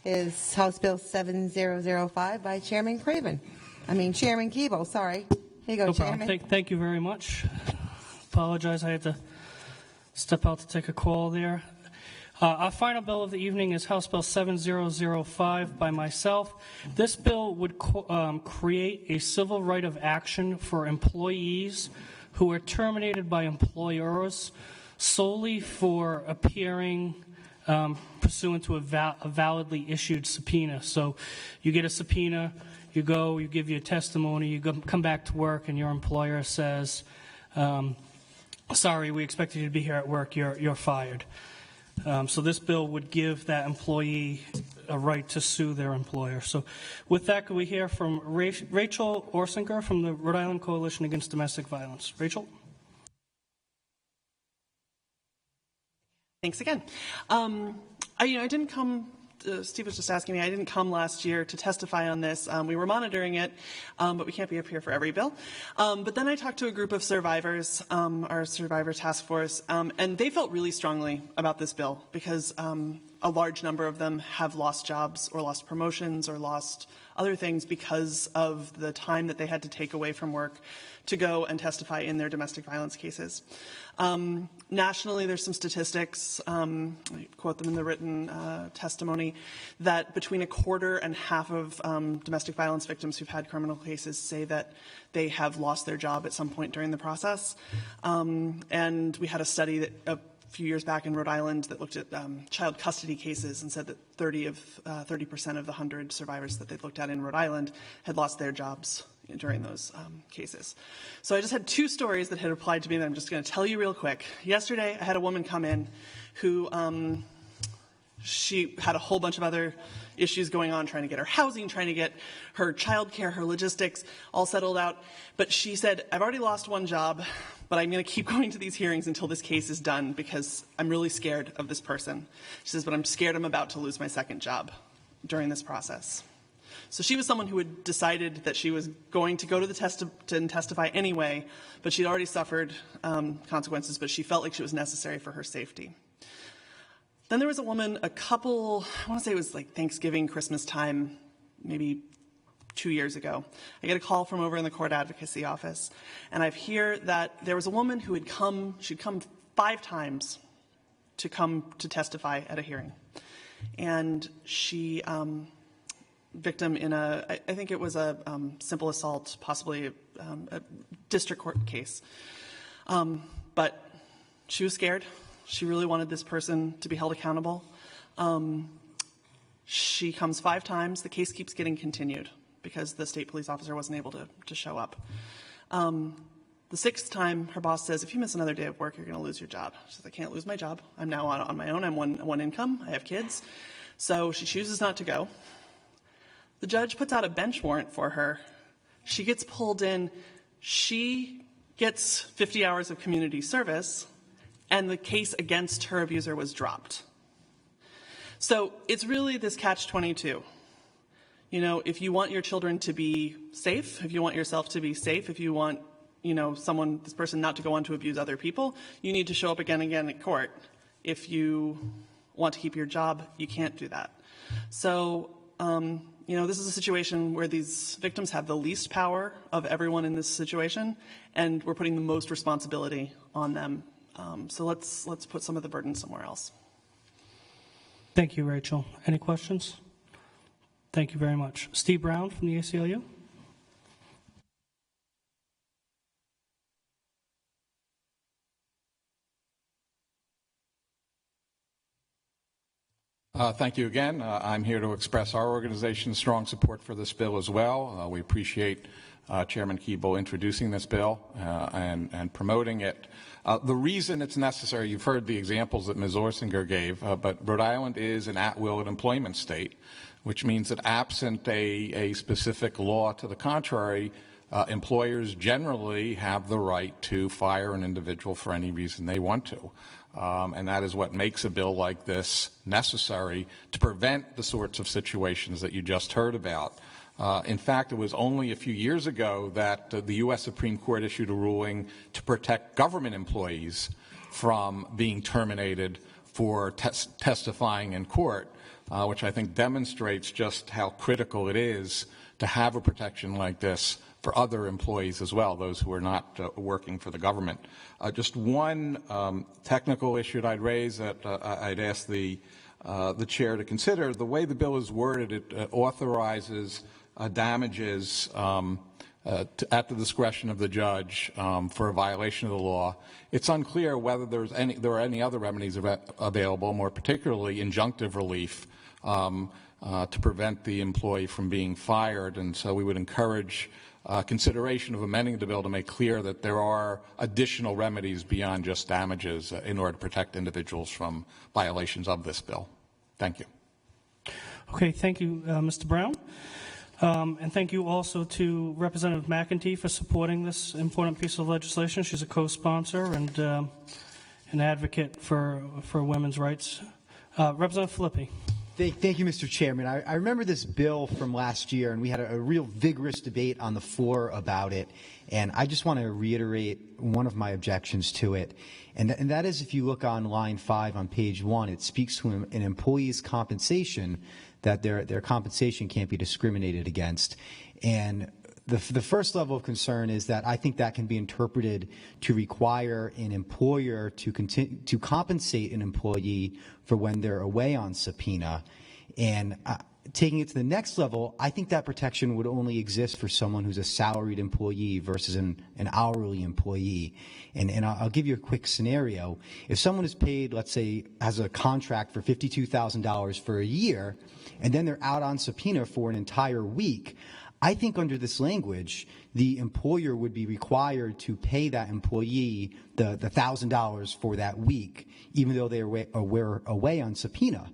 is House Bill 7005 by Chairman Keable, sorry. Here you go, No Chairman. problem. Thank you very much. Apologize, I had to step out to take a call there. Our final bill of the evening is House Bill 7005 by myself. This bill would create a civil right of action for employees who are terminated by employers solely for appearing pursuant to a validly issued subpoena. So you get a subpoena, you go, you give your testimony, you come back to work, and your employer says, sorry, we expected you to be here at work, you're fired. So this bill would give that employee a right to sue their employer. So with that, could we hear from Rachel Orsinger from the Rhode Island Coalition Against Domestic Violence? Rachel? Thanks again. I didn't come, Steve was just asking me, I didn't come last year to testify on this. We were monitoring it, but we can't be up here for every bill. But then I talked to a group of survivors, our survivor task force, and they felt really strongly about this bill because a large number of them have lost jobs or lost promotions or lost other things because of the time that they had to take away from work to go and testify in their domestic violence cases. Nationally, there's some statistics, I quote them in the written testimony, that between a quarter and half of domestic violence victims who've had criminal cases say that they have lost their job at some point during the process. And we had a study that a few years back in Rhode Island that looked at child custody cases and said that 30% of the 100 survivors that they looked at in Rhode Island had lost their jobs during those cases. So I just had two stories that had applied to me that I'm just going to tell you real quick. Yesterday, I had a woman come in who she had a whole bunch of other issues going on, trying to get her housing, trying to get her childcare, her logistics all settled out. But she said, I've already lost one job, but I'm going to keep going to these hearings until this case is done because I'm really scared of this person. She says, but I'm scared I'm about to lose my second job during this process. So she was someone who had decided that she was going to go to the and testify anyway, but she'd already suffered consequences, but she felt like she was necessary for her safety. Then there was a woman, I want to say it was like Thanksgiving, Christmas time, maybe 2 years ago. I get a call from over in the court advocacy office, and I hear that there was a woman who she'd come 5 times to testify at a hearing. And she, victim in I think it was a simple assault, possibly a district court case. But she was scared. She really wanted this person to be held accountable. She comes 5 times. The case keeps getting continued because the state police officer wasn't able to show up. The 6th time, her boss says, if you miss another day of work, you're going to lose your job. She says, I can't lose my job. I'm now on my own. I'm one income. I have kids. So she chooses not to go. The judge puts out a bench warrant for her. She gets pulled in. She gets 50 hours of community service, and the case against her abuser was dropped. So it's really this catch-22. If you want your children to be safe, if you want yourself to be safe, if you want, this person not to go on to abuse other people, you need to show up again and again at court. If you want to keep your job, you can't do that. So, this is a situation where these victims have the least power of everyone in this situation, and we're putting the most responsibility on them. So let's put some of the burden somewhere else. Thank you, Rachel. Any questions? Thank you very much. Steve Brown from the ACLU. Thank you again. I'm here to express our organization's strong support for this bill as well. We appreciate Chairman Keable introducing this bill and promoting it. The reason it's necessary, you've heard the examples that Ms. Orsinger gave, but Rhode Island is an at-will employment state, which means that absent a specific law to the contrary, employers generally have the right to fire an individual for any reason they want to. And that is what makes a bill like this necessary to prevent the sorts of situations that you just heard about. In fact, it was only a few years ago that the U.S. Supreme Court issued a ruling to protect government employees from being terminated for testifying in court, which I think demonstrates just how critical it is to have a protection like this for other employees as well, those who are not working for the government. Just one technical issue that I'd raise that I'd ask the chair to consider. The way the bill is worded, it authorizes damages at the discretion of the judge for a violation of the law. It's unclear whether there are any other remedies available, more particularly injunctive relief, to prevent the employee from being fired. And so we would encourage consideration of amending the bill to make clear that there are additional remedies beyond just damages in order to protect individuals from violations of this bill. Thank you. Okay, thank you, Mr. Brown. And thank you also to Representative McEntee for supporting this important piece of legislation. She's a co-sponsor and an advocate for women's rights. Representative Filippi. Thank you, Mr. Chairman. I remember this bill from last year, and we had a real vigorous debate on the floor about it. And I just want to reiterate one of my objections to it. And that is, if you look on line 5 on page 1, it speaks to an employee's compensation, that their compensation can't be discriminated against. And the first level of concern is that I think that can be interpreted to require an employer to compensate an employee for when they're away on subpoena. And taking it to the next level, I think that protection would only exist for someone who's a salaried employee versus an hourly employee. And I'll give you a quick scenario. If someone is paid, let's say, has a contract for $52,000 for a year, and then they're out on subpoena for an entire week, I think under this language, the employer would be required to pay that employee the $1,000 for that week, even though they were away on subpoena.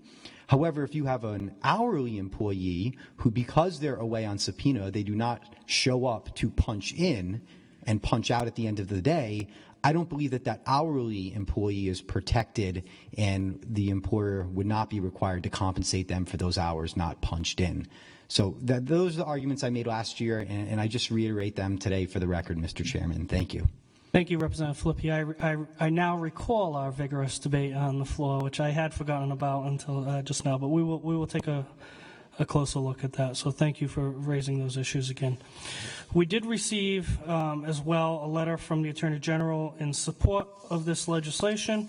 However, if you have an hourly employee who, because they're away on subpoena, they do not show up to punch in and punch out at the end of the day, I don't believe that hourly employee is protected, and the employer would not be required to compensate them for those hours not punched in. So those are the arguments I made last year, and I just reiterate them today for the record, Mr. Chairman. Thank you. Thank you, Representative Filippi. I now recall our vigorous debate on the floor, which I had forgotten about until just now, but we will take a closer look at that. So thank you for raising those issues again. We did receive as well a letter from the Attorney General in support of this legislation.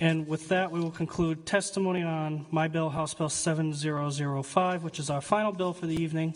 And with that, we will conclude testimony on my bill, House Bill 7005, which is our final bill for the evening.